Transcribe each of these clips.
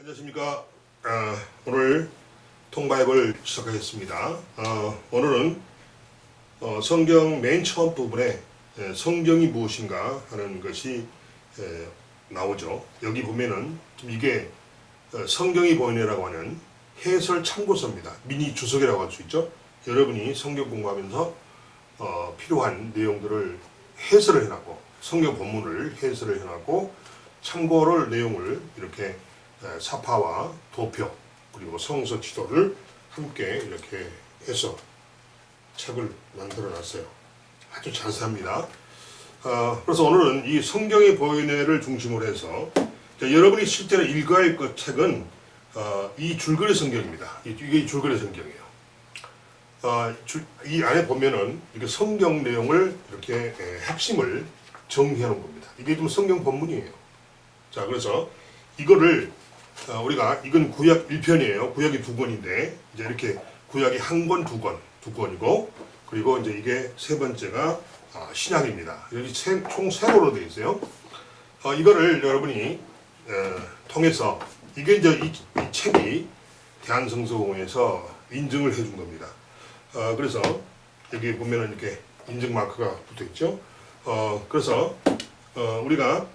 안녕하십니까. 오늘 통바이블 시작하겠습니다. 오늘은 성경 맨 처음 부분에 성경이 무엇인가 하는 것이 나오죠. 여기 보면은 이게 성경이 보이네라고 하는 해설 참고서입니다. 미니 주석이라고 할 수 있죠. 여러분이 성경 공부하면서 필요한 내용들을 해설을 해놨고 성경 본문을 해설을 해놨고 참고를 내용을 이렇게 사파와 도표 그리고 성서 지도를 함께 이렇게 해서 책을 만들어 놨어요. 아주 자세합니다. 그래서 오늘은 이 성경의 보이네를 중심으로 해서 여러분이 실제로 읽어야 할 그 책은 이 줄거리 성경입니다. 이게 줄거리 성경이에요. 이 안에 보면은 이렇게 성경 내용을 이렇게 핵심을 정리해 놓은 겁니다. 이게 좀 성경 본문이에요. 자, 그래서 이거를 우리가 이건 구약 1편이에요. 구약이 2권인데 이제 이렇게 구약이 1권, 2권이고 그리고 이제 이게 세 번째가 신약입니다. 여기 총 세로로 되어 있어요. 이거를 여러분이 통해서 이게 이제 이 책이 대한성서공회에서 인증을 해준 겁니다. 그래서 여기 보면은 이렇게 인증 마크가 붙어 있죠. 그래서 우리가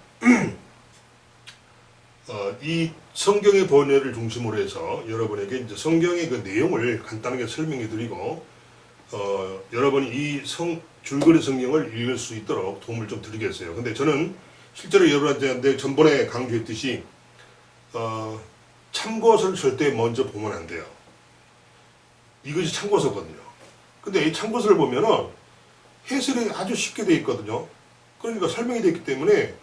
이 성경의 번외를 중심으로 해서 여러분에게 이제 성경의 그 내용을 간단하게 설명해 드리고 여러분이 이 줄거리 성경을 읽을 수 있도록 도움을 좀 드리겠어요. 근데 저는 실제로 여러분한테 전번에 강조했듯이 참고서를 절대 먼저 보면 안 돼요. 이것이 참고서거든요. 근데 이 참고서를 보면은 해설이 아주 쉽게 되어 있거든요. 그러니까 설명이 되어 있기 때문에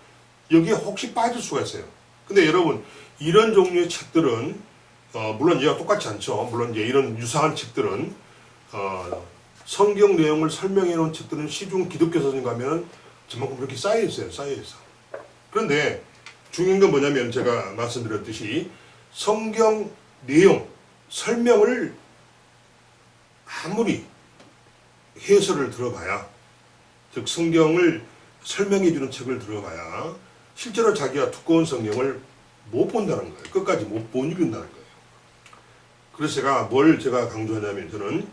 여기에 혹시 빠질 수가 있어요. 근데 여러분 이런 종류의 책들은 물론 얘와 똑같지 않죠. 물론 이제 이런 유사한 책들은 성경 내용을 설명해 놓은 책들은 시중 기독교 서점 가면은 저만큼 그렇게 쌓여 있어요. 쌓여 있어. 그런데 중요한 건 뭐냐면 제가 말씀드렸듯이 성경 내용 설명을 아무리 해설을 들어봐야 즉 성경을 설명해 주는 책을 들어봐야 실제로 자기가 두꺼운 성경을 못 본다는 거예요. 끝까지 못 읽는다는 거예요. 그래서 제가 강조하냐면 저는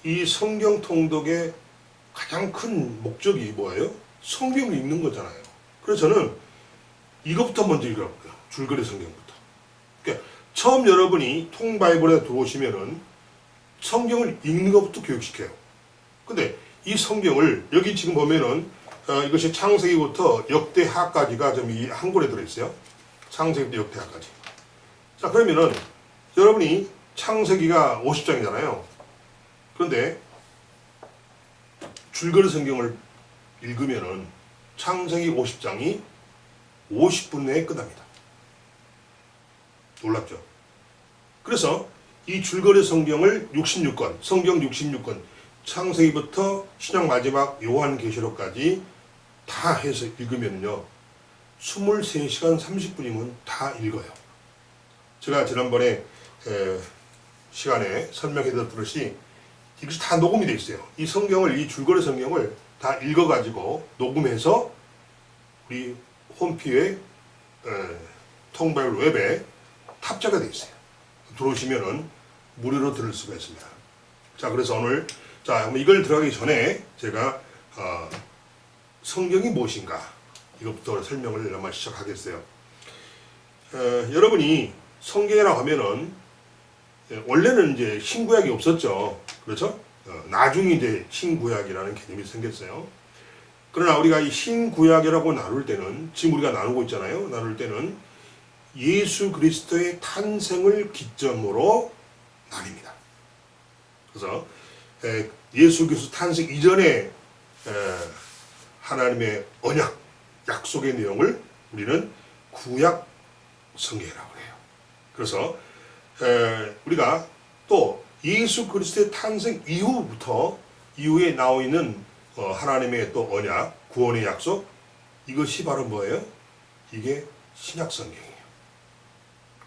이 성경 통독의 가장 큰 목적이 뭐예요? 성경을 읽는 거잖아요. 그래서 저는 이것부터 먼저 읽어볼게요. 줄거리 성경부터. 그러니까 처음 여러분이 통바이블에 들어오시면은 성경을 읽는 것부터 교육시켜요. 근데 이 성경을 여기 지금 보면은 이것이 창세기부터 역대하까지가 좀 이 한 권에 들어있어요. 창세기부터 역대하까지. 자, 그러면은 여러분이 창세기가 50장이잖아요. 그런데 줄거리 성경을 읽으면은 창세기 50장이 50분 내에 끝납니다. 놀랍죠? 그래서 이 줄거리 성경을 66권, 성경 66권, 창세기부터 신약 마지막 요한계시록까지 다 해서 읽으면요 23시간 30분이면 다 읽어요. 제가 지난번에 시간에 설명해 드렸듯이 이것이 다 녹음이 되어 있어요. 이 성경을, 이 줄거리 성경을 다 읽어가지고 녹음해서 우리 홈피에 통바이블 웹에 탑재가 되어 있어요. 들어오시면은 무료로 들을 수가 있습니다. 자, 그래서 오늘 이걸 들어가기 전에 제가 성경이 무엇인가 이것부터 설명을 아마 시작하겠어요. 여러분이 성경이라고 하면은 원래는 이제 신구약이 없었죠. 그렇죠? 나중에 이제 신구약이라는 개념이 생겼어요. 그러나 우리가 이 신구약이라고 나눌 때는 지금 우리가 나누고 있잖아요. 나눌 때는 예수 그리스도의 탄생을 기점으로 나뉩니다. 그래서 예수 그리스도 탄생 이전에 하나님의 언약, 약속의 내용을 우리는 구약 성경이라고 해요. 그래서 우리가 또 예수 그리스도의 탄생 이후에 나와 있는 하나님의 또 언약, 구원의 약속 이것이 바로 뭐예요? 이게 신약 성경이에요.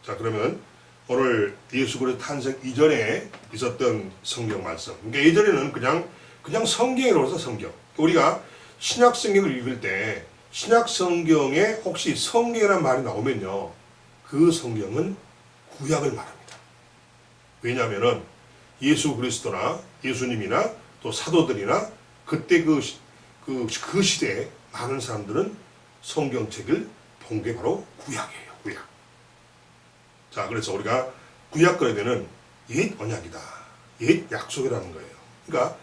자, 그러면 오늘 예수 그리스도 탄생 이전에 있었던 성경 말씀. 그러니까 예전에는 그냥 성경으로서 성경. 우리가 신약 성경을 읽을 때 신약 성경에 혹시 성경이라는 말이 나오면요, 그 성경은 구약을 말합니다. 왜냐하면은 예수 그리스도나 예수님이나 또 사도들이나 그때 그 시대에 많은 사람들은 성경책을 본 게 바로 구약이에요. 구약. 자, 그래서 우리가 구약 그러면은 옛 언약이다. 옛 약속이라는 거예요. 그러니까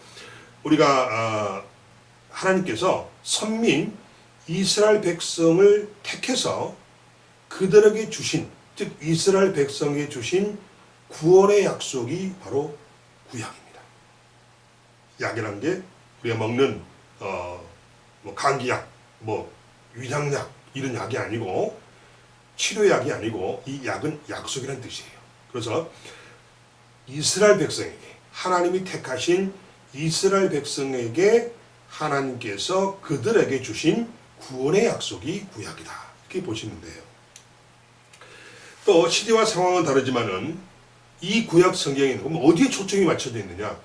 우리가 하나님께서 선민 이스라엘 백성을 택해서 그들에게 주신, 즉 이스라엘 백성에게 주신 구원의 약속이 바로 구약입니다. 약이라는 게 우리가 먹는 뭐 감기약, 뭐 위장약 이런 약이 아니고 치료약이 아니고 이 약은 약속이라는 뜻이에요. 그래서 이스라엘 백성에게 하나님이 택하신 이스라엘 백성에게 하나님께서 그들에게 주신 구원의 약속이 구약이다. 이렇게 보시면 돼요. 또 시대와 상황은 다르지만은 이 구약 성경에는 그럼 어디에 초점이 맞춰져 있느냐?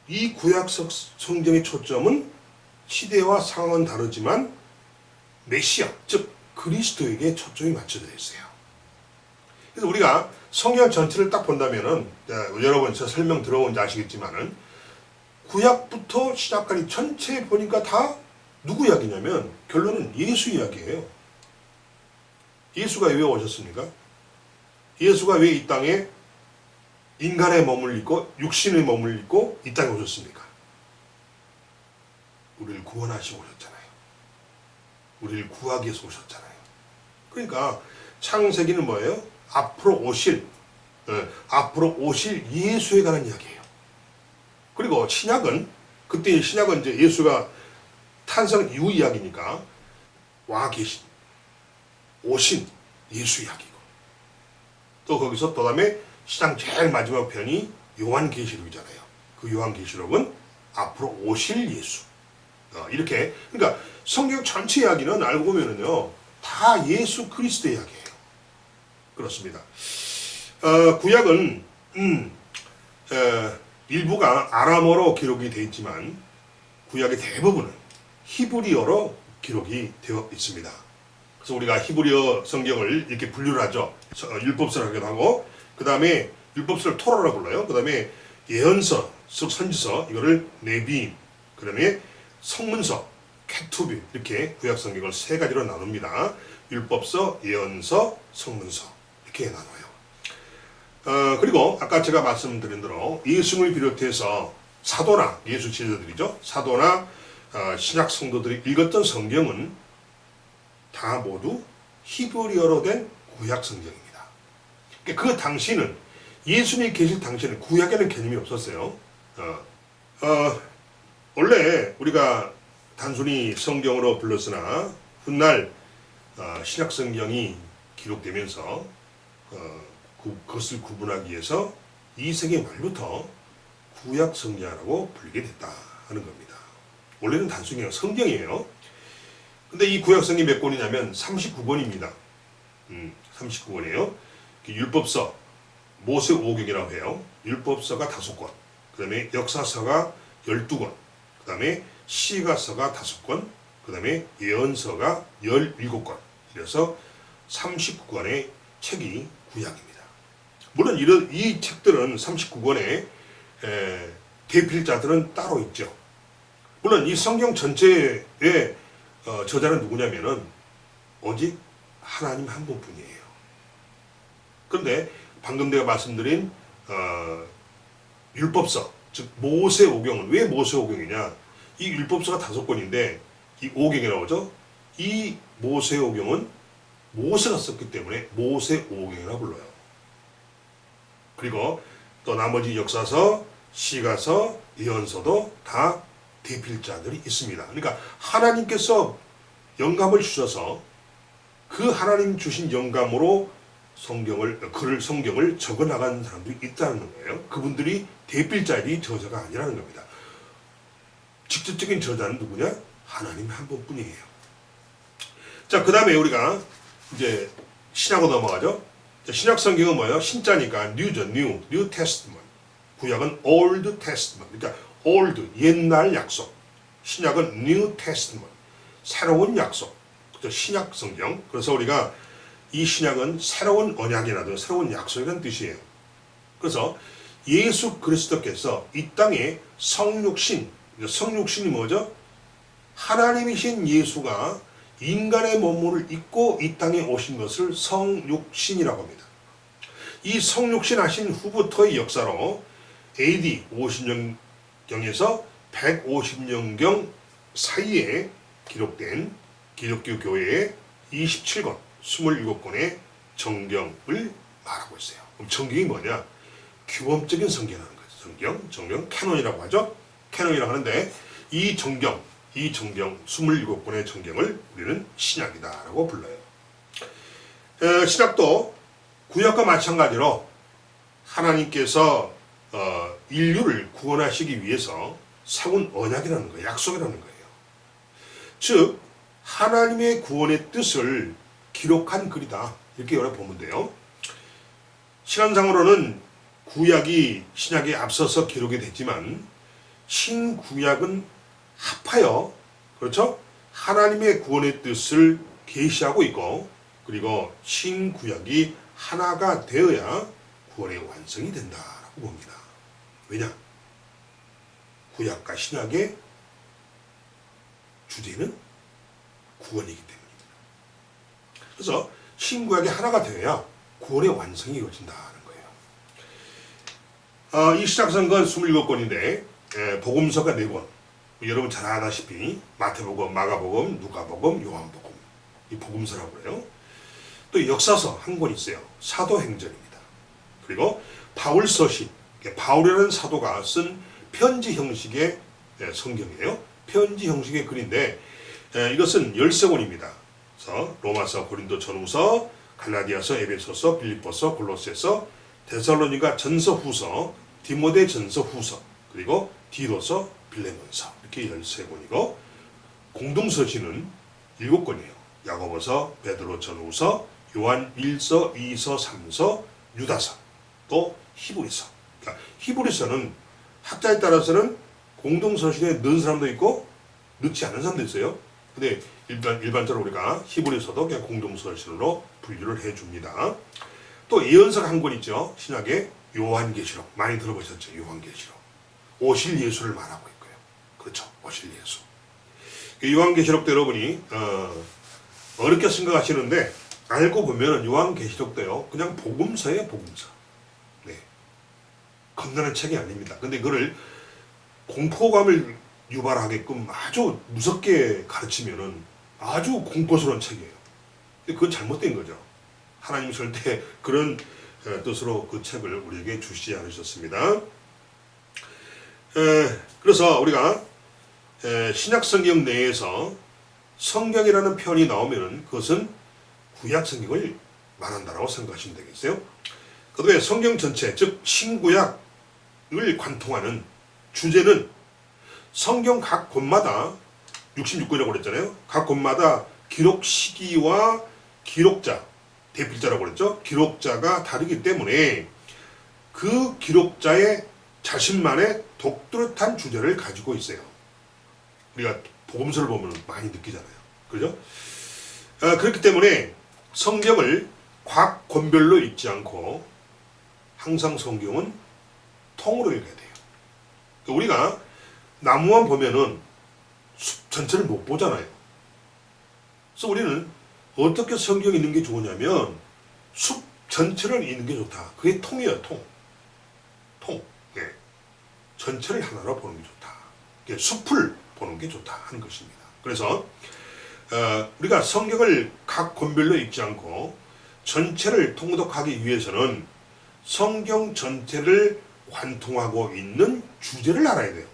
이 구약 성경의 초점은 시대와 상황은 다르지만 메시아, 즉 그리스도에게 초점이 맞춰져 있어요. 그래서 우리가 성경 전체를 딱 본다면은 여러분 제가 설명 들어온지 아시겠지만은 구약부터 시작까지 전체 보니까 다 누구 이야기냐면 결론은 예수 이야기예요. 예수가 왜 오셨습니까? 예수가 왜 이 땅에 인간의 몸을 입고 육신의 몸을 입고 이 땅에 오셨습니까? 우리를 구원하시고 오셨잖아요. 우리를 구하기 위해서 오셨잖아요. 그러니까 창세기는 뭐예요? 앞으로 오실 예수에 관한 이야기예요. 그리고 신약은 그때 신약은 이제 예수가 탄생 이후 이야기니까 와 계신 오신 예수 이야기고 또 거기서 또 다음에 시장 제일 마지막 편이 요한계시록이잖아요. 그 요한계시록은 앞으로 오실 예수. 이렇게 그러니까 성경 전체 이야기는 알고 보면은요 다 예수 그리스도 이야기예요. 그렇습니다. 구약은 일부가 아람어로 기록이 되어 있지만 구약의 대부분은 히브리어로 기록이 되어 있습니다. 그래서 우리가 히브리어 성경을 이렇게 분류를 하죠. 율법서라고 하기도 하고 그 다음에 율법서를 토라라고 불러요. 그 다음에 예언서, 즉 선지서 이거를 네비임, 그 다음에 성문서, 케투빔 이렇게 구약 성경을 세 가지로 나눕니다. 율법서, 예언서, 성문서 이렇게 나눠요. 그리고 아까 제가 말씀드린 대로 예수를 비롯해서 사도나 예수 제자들이죠. 사도나 신약 성도들이 읽었던 성경은 다 모두 히브리어로 된 구약 성경입니다. 그 당시는 예수님이 계실 당시에는 구약에는 개념이 없었어요. 원래 우리가 단순히 성경으로 불렀으나 훗날 신약 성경이 기록되면서 그것을 구분하기 위해서 2세기 말부터 구약 성경이라고 불리게 됐다 하는 겁니다. 원래는 단순히 성경이에요. 근데 이 구약 성경이 몇 권이냐면 39권입니다. 39권이에요. 율법서, 모세오경이라고 해요. 율법서가 5권, 그 다음에 역사서가 12권, 그 다음에 시가서가 5권, 그 다음에 예언서가 17권. 그래서 39권의 책이 구약입니다. 물론 이 책들은 39권의 대필자들은 따로 있죠. 물론 이 성경 전체의 저자는 누구냐면은 오직 하나님 한 분뿐이에요. 그런데 방금 내가 말씀드린 율법서, 즉 모세오경은 왜 모세오경이냐? 이 율법서가 5권인데 이 오경이라고 하죠. 이 모세오경은 모세가 썼기 때문에 모세오경이라고 불러요. 그리고 또 나머지 역사서, 시가서, 예언서도 다 대필자들이 있습니다. 그러니까 하나님께서 영감을 주셔서 그 하나님 주신 영감으로 성경을 적어 나가는 사람들이 있다는 거예요. 그분들이 대필자들이 저자가 아니라는 겁니다. 직접적인 저자는 누구냐? 하나님 한 분뿐이에요. 자, 그 다음에 우리가 이제 신약으로 넘어가죠. 자, 신약 성경은 뭐예요? 신자니까 New죠, New Testament. 구약은 Old Testament. 그러니까 Old, 옛날 약속. 신약은 New Testament. 새로운 약속. 그죠? 신약 성경. 그래서 우리가 이 신약은 새로운 언약이라든 새로운 약속이라는 뜻이에요. 그래서 예수 그리스도께서 이 땅에 성육신, 성육신이 뭐죠? 하나님이신 예수가 인간의 몸을 입고 이 땅에 오신 것을 성육신이라고 합니다. 이 성육신 하신 후부터의 역사로 AD 50년경에서 150년경 사이에 기록된 기독교 교회의 27권, 27권의 정경을 말하고 있어요. 그럼 정경이 뭐냐? 규범적인 성경이라는 거죠. 정경, 캐논이라고 하죠. 캐논이라고 하는데 이 정경 27권의 정경을 우리는 신약이다라고 불러요. 신약도 구약과 마찬가지로 하나님께서 인류를 구원하시기 위해서 세운 언약이라는 거예요. 약속이라는 거예요. 즉 하나님의 구원의 뜻을 기록한 글이다. 이렇게 보면 돼요. 시간상으로는 구약이 신약에 앞서서 기록이 됐지만 신구약은 합하여 그렇죠? 하나님의 구원의 뜻을 계시하고 있고 그리고 신구약이 하나가 되어야 구원의 완성이 된다라고 봅니다. 왜냐? 구약과 신약의 주제는 구원이기 때문입니다. 그래서 신구약이 하나가 되어야 구원의 완성이 이루어진다는 거예요. 이 신약성경 27권인데 복음서가 4권. 여러분 잘 아다시피 마태복음, 마가복음, 누가복음, 요한복음 이 복음서라고 그래요. 또 역사서 한 권 있어요. 사도행전입니다. 그리고 바울서신, 바울이라는 사도가 쓴 편지 형식의 성경이에요. 편지 형식의 글인데 이것은 13권입니다. 그래서 로마서, 고린도 전후서, 갈라디아서, 에베소서, 빌립보서, 골로새서, 데살로니가 전서 후서, 디모데 전서 후서, 그리고 디도서, 빌레몬서 이렇게 13권이고 공동서신은 7권이에요. 야고보서, 베드로 전후서, 요한 1서, 2서, 3서, 유다서, 또 히브리서. 그러니까 히브리서는 학자에 따라서는 공동서신에 넣은 사람도 있고 넣지 않은 사람도 있어요. 근데 일반적으로 우리가 히브리서도 그냥 공동서신으로 분류를 해줍니다. 또 예언서가 한 권 있죠. 신약의 요한계시록 많이 들어보셨죠. 요한계시록. 오실 예수를 말하고 있고요. 그렇죠. 오실 예수. 요한계시록도 여러분이 어렵게 생각하시는데 알고 보면 요한계시록도요. 그냥 복음서예요. 복음서. 네. 겁나는 책이 아닙니다. 근데 그거를 공포감을 유발하게끔 아주 무섭게 가르치면은 아주 공포스러운 책이에요. 근데 그건 잘못된 거죠. 하나님 절대 그런 뜻으로 그 책을 우리에게 주시지 않으셨습니다. 그래서 우리가 신약 성경 내에서 성경이라는 표현이 나오면은 그것은 구약 성경을 말한다라고 생각하시면 되겠어요. 그다음에 성경 전체, 즉 신구약을 관통하는 주제는 성경 각 권마다 66권이라고 그랬잖아요. 각 권마다 기록 시기와 기록자, 대필자라고 그랬죠. 기록자가 다르기 때문에 그 기록자의 자신만의 독특한 주제를 가지고 있어요. 우리가 복음서를 보면 많이 느끼잖아요. 그죠? 그렇기 때문에 성경을 각 권별로 읽지 않고 항상 성경은 통으로 읽어야 돼요. 우리가 나무만 보면은 숲 전체를 못 보잖아요. 그래서 우리는 어떻게 성경 읽는 게 좋으냐면 숲 전체를 읽는 게 좋다. 그게 통이에요. 통. 네. 전체를 하나로 보는 게 좋다. 숲을 보는 게 좋다 하는 것입니다. 그래서 우리가 성경을 각 권별로 읽지 않고 전체를 통독하기 위해서는 성경 전체를 관통하고 있는 주제를 알아야 돼요.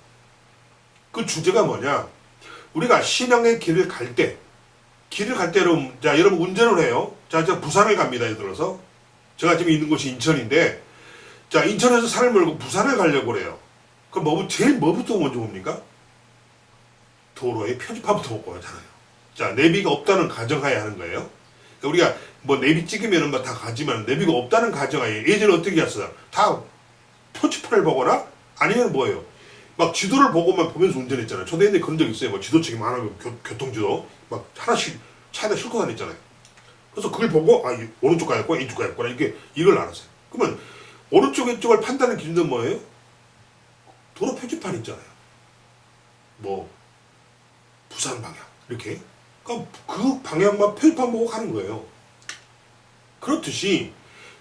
그 주제가 뭐냐? 우리가 신앙의 길을 갈 때, 여러분 운전을 해요. 자, 제가 부산을 갑니다. 예를 들어서. 제가 지금 있는 곳이 인천인데, 자, 인천에서 차를 몰고 부산을 가려고 그래요. 그럼 제일 뭐부터 먼저 봅니까? 도로의 표지판부터 보고 하잖아요. 자, 내비가 없다는 가정하에 하는 거예요. 우리가 내비 찍으면 다 가지만 내비가 없다는 가정하에 예전에 어떻게 했어요? 다 표지판을 보거나 아니면 뭐예요? 막 지도를 보고만 보면서 운전했잖아요. 저도 옛날에 그런 적 있어요. 지도책이 많아요. 교통지도. 막 하나씩 차에다 싣고 다녔잖아요. 그래서 그걸 보고 아, 오른쪽 가였구나, 왼쪽 가였구나, 이걸 알았어요. 그러면 오른쪽 왼쪽을 판단하는 기준은 뭐예요? 도로 표지판 있잖아요. 뭐 부산 방향 이렇게. 그러니까 그 방향만 표지판 보고 가는 거예요. 그렇듯이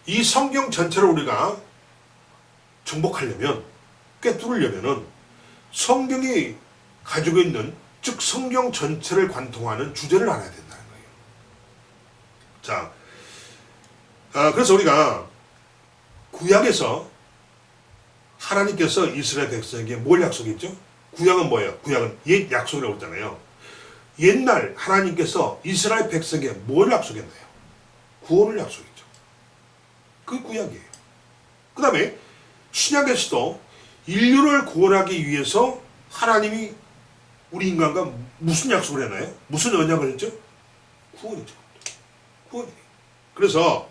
이 성경 전체를 우리가 정복하려면, 꿰뚫으려면은 성경이 가지고 있는, 즉 성경 전체를 관통하는 주제를 알아야 된다는 거예요. 자, 그래서 우리가 구약에서 하나님께서 이스라엘 백성에게 뭘 약속했죠? 구약은 뭐예요? 구약은 옛 약속이라고 했잖아요. 옛날 하나님께서 이스라엘 백성에게 뭘 약속했나요? 구원을 약속했죠. 그게 구약이에요. 그 다음에 신약에서도 인류를 구원하기 위해서 하나님이 우리 인간과 무슨 약속을 했나요? 무슨 언약을 했죠? 구원이죠. 구원이에요. 그래서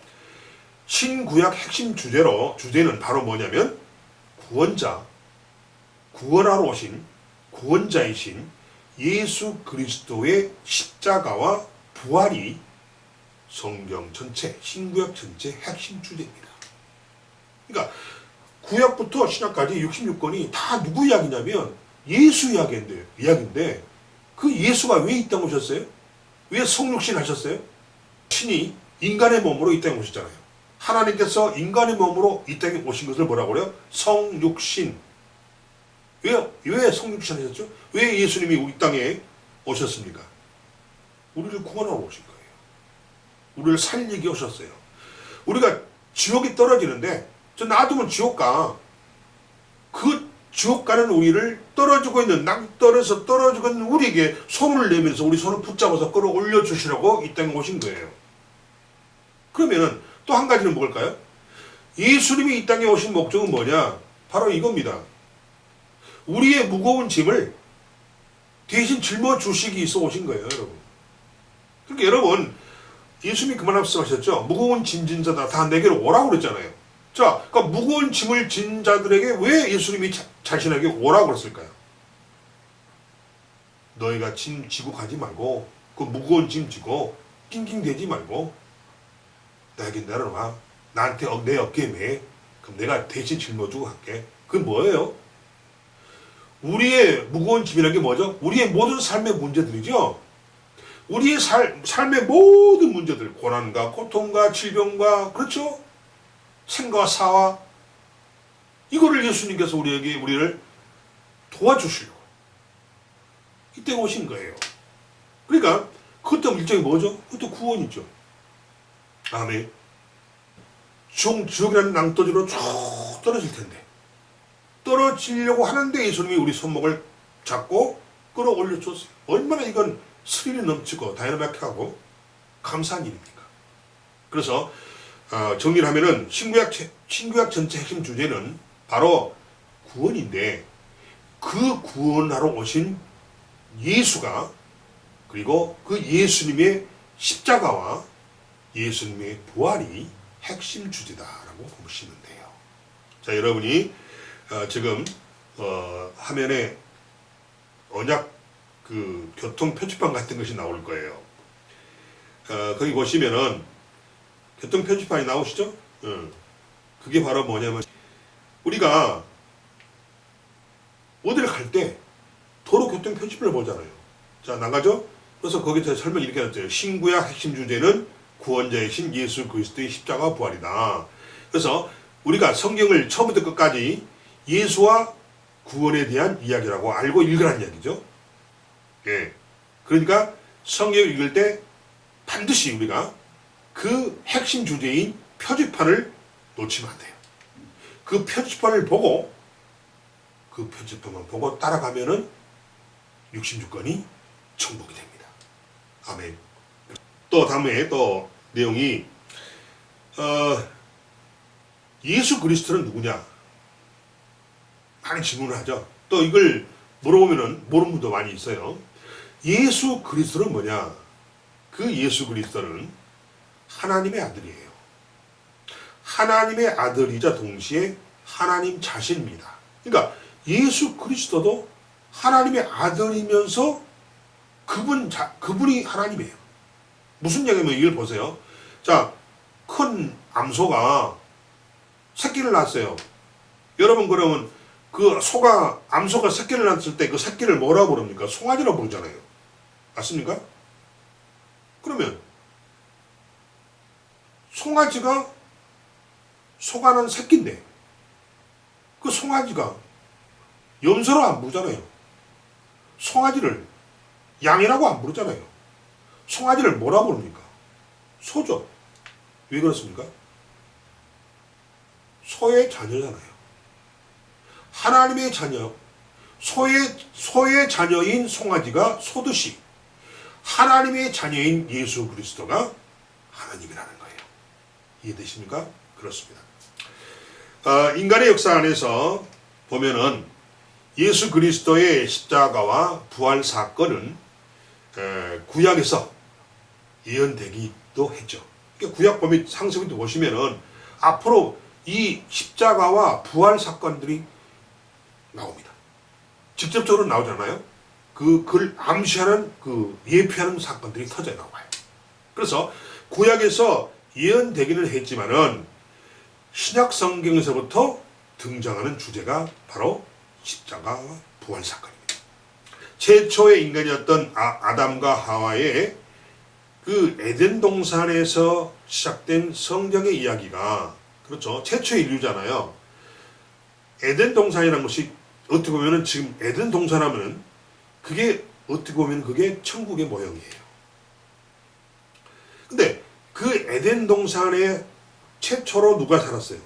신구약 핵심 주제는 바로 뭐냐면 구원자, 구원하러 오신 구원자이신 예수 그리스도의 십자가와 부활이 성경 전체, 신구약 전체 핵심 주제입니다. 그러니까 구약부터 신약까지 66권이 다 누구 이야기냐면 예수 이야기인데 그 예수가 왜 이 땅에 오셨어요? 왜 성육신 하셨어요? 신이 인간의 몸으로 이 땅에 오셨잖아요. 하나님께서 인간의 몸으로 이 땅에 오신 것을 뭐라고 그래요? 성육신. 왜 성육신 하셨죠? 왜 예수님이 우리 땅에 오셨습니까? 우리를 구원하러 오신 거예요. 우리를 살리기 오셨어요. 우리가 지옥에 떨어지는데 저 놔두면 지옥 가. 그 지옥 가는 우리를 떨어지고 있는, 낭떠러서 떨어지고 있는 우리에게 손을 내면서 우리 손을 붙잡아서 끌어올려 주시려고 이 땅에 오신 거예요. 그러면은 또 한 가지는 뭘까요? 예수님이 이 땅에 오신 목적은 뭐냐? 바로 이겁니다. 우리의 무거운 짐을 대신 짊어주시기 위해서 오신 거예요, 여러분. 그러니까 여러분, 예수님이 그만 말씀하셨죠? 무거운 짐 진 자다 다 내게로 오라고 그랬잖아요. 자, 그러니까 무거운 짐을 진 자들에게 왜 예수님이 자신에게 오라고 그랬을까요? 너희가 짐 지고 가지 말고, 그 무거운 짐 지고 낑낑대지 말고 나에게 내려놔. 나한테 내 어깨에 매. 그럼 내가 대신 짊어주고 갈게. 그게 뭐예요? 우리의 무거운 짐이라는 게 뭐죠? 우리의 모든 삶의 문제들이죠. 우리의 삶의 모든 문제들, 고난과 고통과 질병과, 그렇죠? 생과 사와, 이거를 예수님께서 우리를 도와주시려고 이때 오신 거예요. 그러니까 그것도 일종의 뭐죠? 그것도 구원이죠. 아멘. 지옥이라는 낭떠러지로 쭉 떨어질 텐데, 떨어지려고 하는데 예수님이 우리 손목을 잡고 끌어올려 줬어요. 얼마나 이건 스릴이 넘치고 다이나믹하고 감사한 일입니까? 그래서 정리를 하면은 신구약 전체 핵심 주제는 바로 구원인데, 그 구원하러 오신 예수가, 그리고 그 예수님의 십자가와 예수님의 부활이 핵심 주제다라고 보시면 돼요. 자, 여러분이 지금 화면에 언약 그 교통 표지판 같은 것이 나올 거예요. 거기 보시면은 교통 표지판이 나오시죠? 그게 바로 뭐냐면, 우리가 어디를 갈 때 도로 교통 표지판을 보잖아요. 자, 나가죠? 그래서 거기서 설명 이렇게 해놨어요. 신구약 핵심 주제는 구원자이신 예수 그리스도의 십자가 부활이다. 그래서 우리가 성경을 처음부터 끝까지 예수와 구원에 대한 이야기라고 알고 읽으라는 이야기죠. 예. 그러니까 성경을 읽을 때 반드시 우리가 그 핵심 주제인 표지판을 놓치면 안 돼요. 그 표지판을 보고, 그 표지판만 보고 따라가면은 66권이 정복이 됩니다. 아멘. 또 다음에 또 내용이 예수 그리스도는 누구냐? 많이 질문을 하죠. 또 이걸 물어보면은 모르는 분도 많이 있어요. 예수 그리스도는 뭐냐? 그 예수 그리스도는 하나님의 아들이에요. 하나님의 아들이자 동시에 하나님 자신입니다. 그러니까 예수 그리스도도 하나님의 아들이면서 그분이 하나님이에요. 무슨 얘기냐면 이걸 보세요. 자, 큰 암소가 새끼를 낳았어요. 여러분 그러면 그 암소가 새끼를 낳았을 때 그 새끼를 뭐라고 부릅니까? 송아지라고 부르잖아요. 맞습니까? 그러면 송아지가 소가는 새끼인데 그 송아지가 염소로 안 부르잖아요. 송아지를 양이라고 안 부르잖아요. 송아지를 뭐라고 부릅니까? 소죠. 왜 그렇습니까? 소의 자녀잖아요. 하나님의 자녀, 소의 자녀인 송아지가 소듯이 하나님의 자녀인 예수 그리스도가 하나님이라는 거예요. 이해되십니까? 그렇습니다. 인간의 역사 안에서 보면은 예수 그리스도의 십자가와 부활 사건은 구약에서 예언되기도 했죠. 구약 범위 상세부터 보시면은 앞으로 이 십자가와 부활 사건들이 나옵니다. 직접적으로 나오잖아요. 그걸 암시하는 예표하는 사건들이 터져 나와요. 그래서 구약에서 예언되기는 했지만은 신약 성경에서부터 등장하는 주제가 바로 십자가와 부활 사건입니다. 최초의 인간이었던 아담과 하와의 그 에덴 동산에서 시작된 성경의 이야기가, 그렇죠, 최초의 인류잖아요. 에덴 동산이라는 것이 어떻게 보면은 지금 에덴 동산 하면은 그게 어떻게 보면 그게 천국의 모형이에요. 근데 그 에덴 동산에 최초로 누가 살았어요?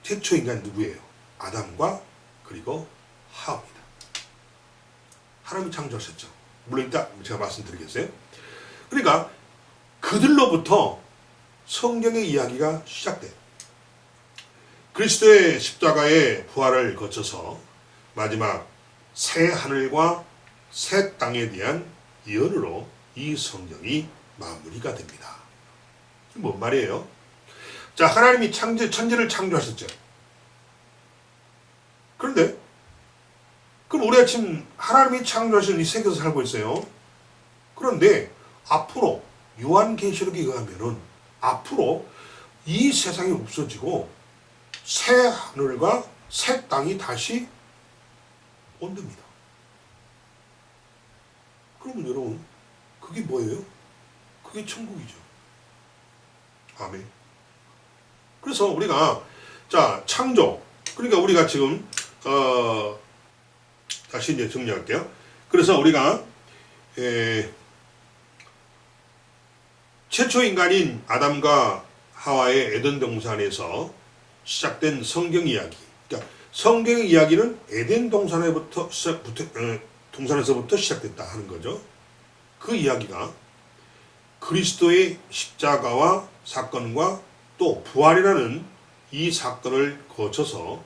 최초 인간 누구예요? 아담과 그리고 하와입니다. 하나님이 창조하셨죠. 물론 이따 제가 말씀드리겠어요. 그러니까 그들로부터 성경의 이야기가 시작돼요. 그리스도의 십자가의 부활을 거쳐서 마지막 새 하늘과 새 땅에 대한 예언으로 이 성경이 마무리가 됩니다. 뭔 말이에요? 자, 하나님이 천지를 창조하셨죠. 그런데 그럼 우리가 지금 하나님이 창조하신 이 세계에서 살고 있어요. 그런데 앞으로 요한계시록에 의하면은 앞으로 이 세상이 없어지고 새 하늘과 새 땅이 다시 온답니다. 그러면 여러분, 그게 뭐예요? 그게 천국이죠. 아멘. 그래서 우리가, 자, 창조. 그러니까 우리가 지금, 다시 이제 정리할게요. 그래서 우리가, 최초 인간인 아담과 하와의 에덴 동산에서 시작된 성경 이야기. 그러니까 성경의 이야기는 에덴 동산에서부터 시작됐다 하는 거죠. 그 이야기가 그리스도의 십자가와 사건과 또 부활이라는 이 사건을 거쳐서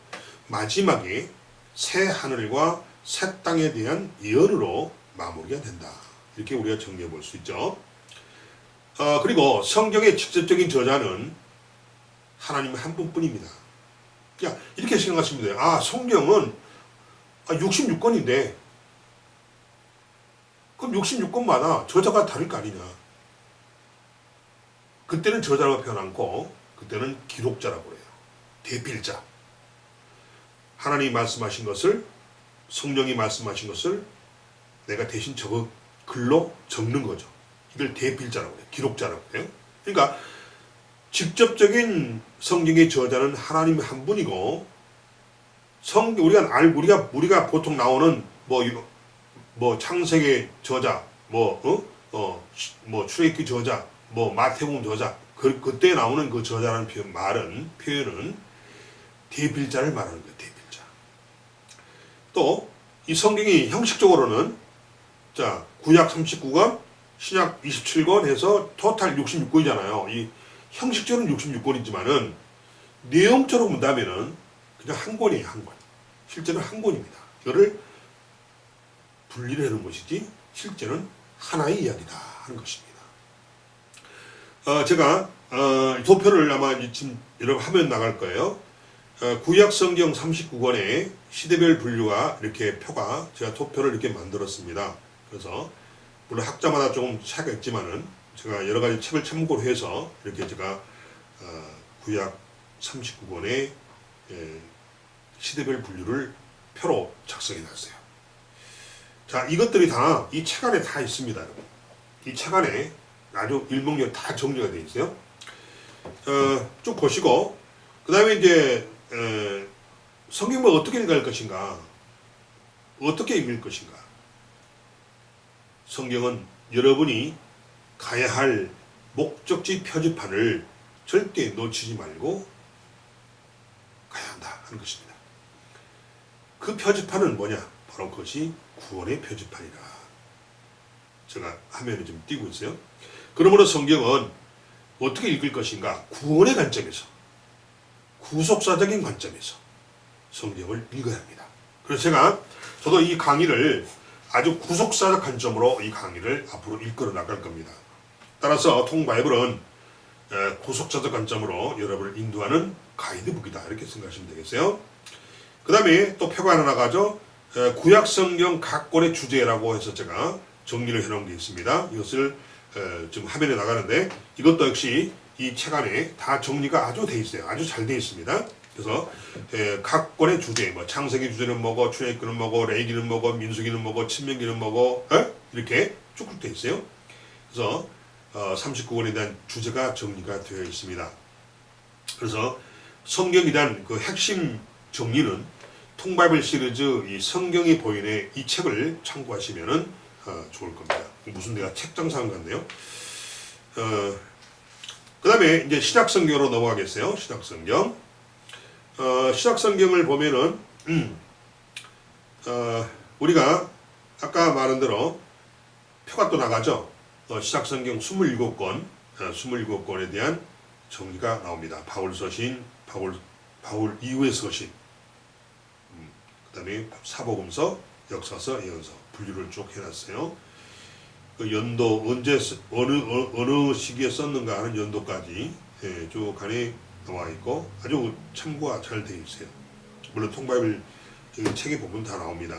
마지막에 새 하늘과 새 땅에 대한 예언으로 마무리가 된다. 이렇게 우리가 정리해 볼 수 있죠. 그리고 성경의 직접적인 저자는 하나님 한 분뿐입니다. 그러니까 이렇게 생각하시면 돼요. 아, 성경은 66권인데 그럼 66권마다 저자가 다를 거 아니냐. 그때는 저자라고 표현 않고 그때는 기록자라고 해요. 대필자. 하나님이 말씀하신 것을, 성령이 말씀하신 것을 내가 대신 글로 적는 거죠. 이걸 대필자라고 해요. 기록자라고 해요. 그러니까 직접적인 성경의 저자는 하나님 한 분이고, 우리가 보통 나오는 창세기 저자, 출애굽기 저자, 마태복음 저자, 그때 나오는 그 저자라는 표현은 대필자를 말하는 거예요. 대필자. 또 이 성경이 형식적으로는, 자, 구약 39권, 신약 27권 해서 토탈 66권이잖아요. 이 형식적으로는 66권이지만은 내용적으로 본다면은 그냥 한 권이에요. 한 권. 실제는 한 권입니다. 이거를 분리를 하는 것이지 실제는 하나의 이야기다 하는 것입니다. 제가 도표를 아마 지금 여러분 화면 나갈 거예요. 구약 성경 39권의 시대별 분류가 이렇게 제가 도표를 이렇게 만들었습니다. 그래서 물론 학자마다 조금 차이가 있지만은 제가 여러 가지 책을 참고로 해서 이렇게 제가 구약 39권의 시대별 분류를 표로 작성해 놨어요. 자, 이것들이 다 이 책 안에 다 있습니다, 여러분. 이 책 안에 아주 일목요연 다 정리가 되어 있어요. 쭉 보시고, 그 다음에 이제 성경을 어떻게 읽을 것인가, 어떻게 읽을 것인가. 성경은 여러분이 가야 할 목적지 표지판을 절대 놓치지 말고 가야 한다 하는 것입니다. 그 표지판은 뭐냐? 바로 그것이 구원의 표지판이라. 제가 화면에 좀 띄고 있어요. 그러므로 성경은 어떻게 읽을 것인가? 구원의 관점에서, 구속사적인 관점에서 성경을 읽어야 합니다. 그래서 저도 이 강의를 아주 구속사적 관점으로 이 강의를 앞으로 이끌어 나갈 겁니다. 따라서 통바이블은 구속사적 관점으로 여러분을 인도하는 가이드북이다, 이렇게 생각하시면 되겠어요. 그 다음에 또 표가 하나 나가죠. 구약성경 각 권의 주제라고 해서 제가 정리를 해놓은 게 있습니다. 이것을 지금 화면에 나가는데, 이것도 역시 이 책 안에 다 정리가 아주 돼 있어요. 아주 잘 돼 있습니다. 그래서 각 권의 주제, 뭐 창세기 주제는 뭐고, 출애굽기는 뭐고, 레위기는 뭐고, 민수기는 뭐고, 신명기는 뭐고, 이렇게 쭉쭉 돼 있어요. 그래서 39권에 대한 주제가 정리가 되어 있습니다. 그래서 성경에 대한 그 핵심 정리는 통바이블 시리즈 이 성경이 보이네 이 책을 참고하시면은 좋을 겁니다. 무슨 내가 책장사한 건데요. 그 다음에 이제 신약성경으로 넘어가겠어요. 신약성경. 신약성경을 보면은, 우리가 아까 말한 대로 표가 또 나가죠. 신약성경 27권, 27권에 대한 정리가 나옵니다. 바울 서신, 바울 이후의 서신, 그 다음에 사복음서, 역사서, 예언서 분류를 쭉 해놨어요. 그 연도 언제 어느 시기에 썼는가 하는 연도까지 쭉 안에 나와 있고 아주 참고가 잘 되어 있어요. 물론 통바이블 책에 보면 다 나옵니다.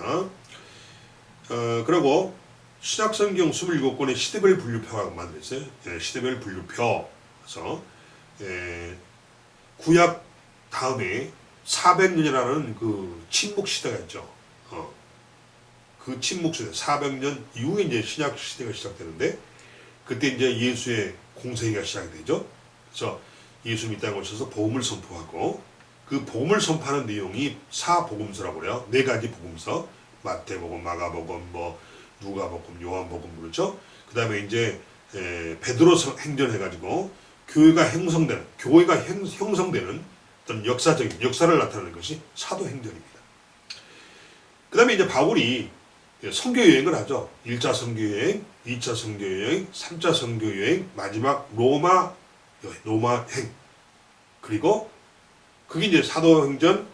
그리고 신약성경 27권의 시대별 분류표가 만들었어요. 시대별 분류표. 그래서 구약 다음에 400년이라는 그 침묵 시대가 있죠. 그 침묵 시대 400년 이후에 이제 신약 시대가 시작되는데, 그때 이제 예수의 공생애가 시작이 되죠. 그래서 예수님이 땅에 오셔서 복음을 선포하고, 그 복음을 선포하는 내용이 사복음서라고 그래요. 4가지 복음서, 마태복음, 마가복음, 뭐 누가복음, 요한복음 그렇죠. 그 다음에 이제 베드로 행전 해가지고 교회가 형성되는 어떤 역사적인 역사를 나타내는 것이 사도행전입니다. 그 다음에 이제 바울이 선교 여행을 하죠. 1차 선교 여행, 2차 선교 여행, 3차 선교 여행, 마지막 로마 행. 그리고 그게 이제 사도행전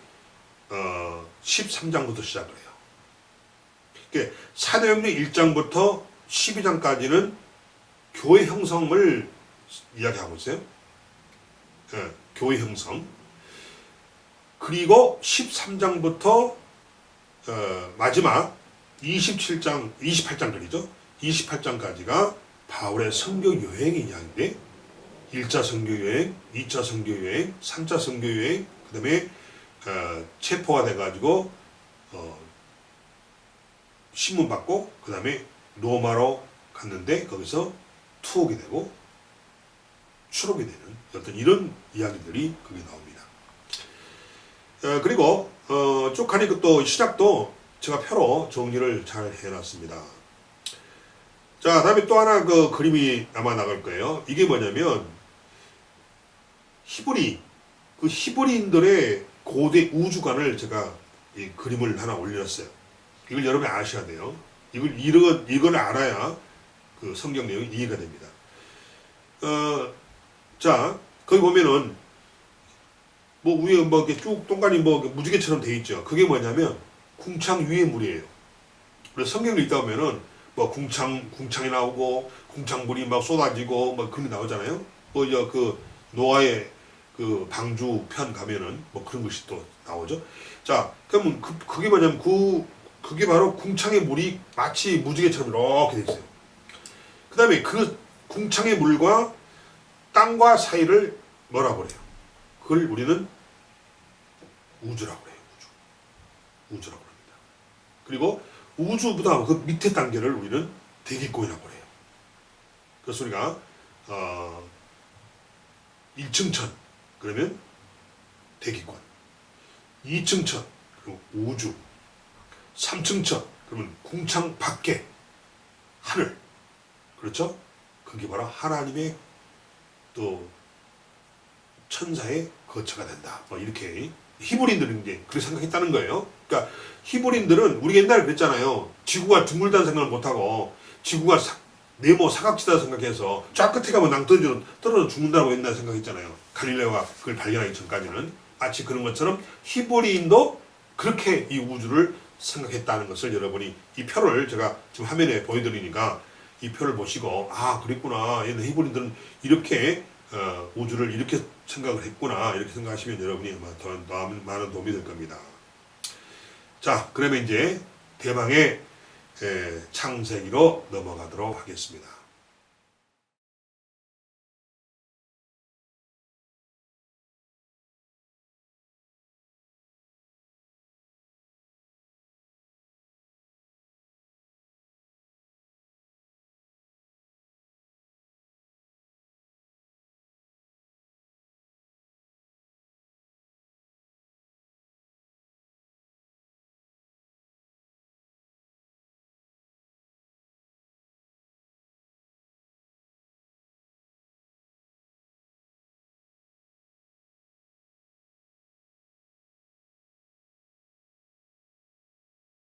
13장부터 시작을 해요. 그러니까 사도행전 1장부터 12장까지는 교회 형성을 이야기하고 있어요. 교회 형성. 그리고 13장부터 마지막 27장, 28장까지죠. 28장까지가 바울의 선교 여행의 이야기인데, 1차 선교 여행, 2차 선교 여행, 3차 선교 여행, 그 다음에 체포가 돼가지고 신문 받고, 그 다음에 로마로 갔는데 거기서 투옥이 되고 추록이 되는 어떤 이런 이야기들이 거기 나옵니다. 그리고 쭉 가니까 또 시작도 제가 표로 정리를 잘 해놨습니다. 자, 다음에 또 하나 그 그림이 아마 나갈 거예요. 이게 뭐냐면 히브리인들의 고대 우주관을 제가 이 그림을 하나 올렸어요. 이걸 여러분이 아셔야 돼요. 이걸 알아야 그 성경 내용이 이해가 됩니다. 자, 거기 보면은 뭐 위에 뭐 이렇게 쭉 동간이 뭐 무지개처럼 돼 있죠. 그게 뭐냐면 궁창 위의 물이에요. 그래서 성경을 읽다 보면은 뭐 궁창이 나오고 궁창물이 막 쏟아지고 뭐 그런 게 나오잖아요. 뭐 그 노아의 그 방주 편 가면은 뭐 그런 것이 또 나오죠. 자, 그러면 그게 뭐냐면 그게 바로 궁창의 물이 마치 무지개처럼 이렇게 돼 있어요. 그 다음에 그 궁창의 물과 땅과 사이를 뭐라고 그래요? 그걸 우리는 우주라고 그래요. 우주라고 합니다. 그리고 우주보다 그 밑에 단계를 우리는 대기권이라고 그래요. 그래서 우리가 1층 천 그러면 대기권, 2층 천 그리고 우주, 3층 천 그러면 궁창 밖에 하늘, 그렇죠? 그게 바로 하나님의 또 천사의 거처가 된다. 뭐 이렇게 히브리인들은 이제 그렇게 생각했다는 거예요. 그러니까 히브리인들은 우리 옛날에 그랬잖아요. 지구가 둥글다는 생각을 못하고 지구가 네모 사각지다 생각해서 쫙 끝에 가면 떨어져 죽는다고 옛날에 생각했잖아요. 갈릴레오가 그걸 발견하기 전까지는. 마치 그런 것처럼 히브리인도 그렇게 이 우주를 생각했다는 것을 여러분이 이 표를 제가 지금 화면에 보여드리니까 이 표를 보시고 아 그랬구나. 옛날 히브리인들은 이렇게 우주를 이렇게 생각을 했구나. 이렇게 생각하시면 여러분이 더 많은 도움이 될 겁니다. 자, 그러면 이제 대망의 창세기로 넘어가도록 하겠습니다.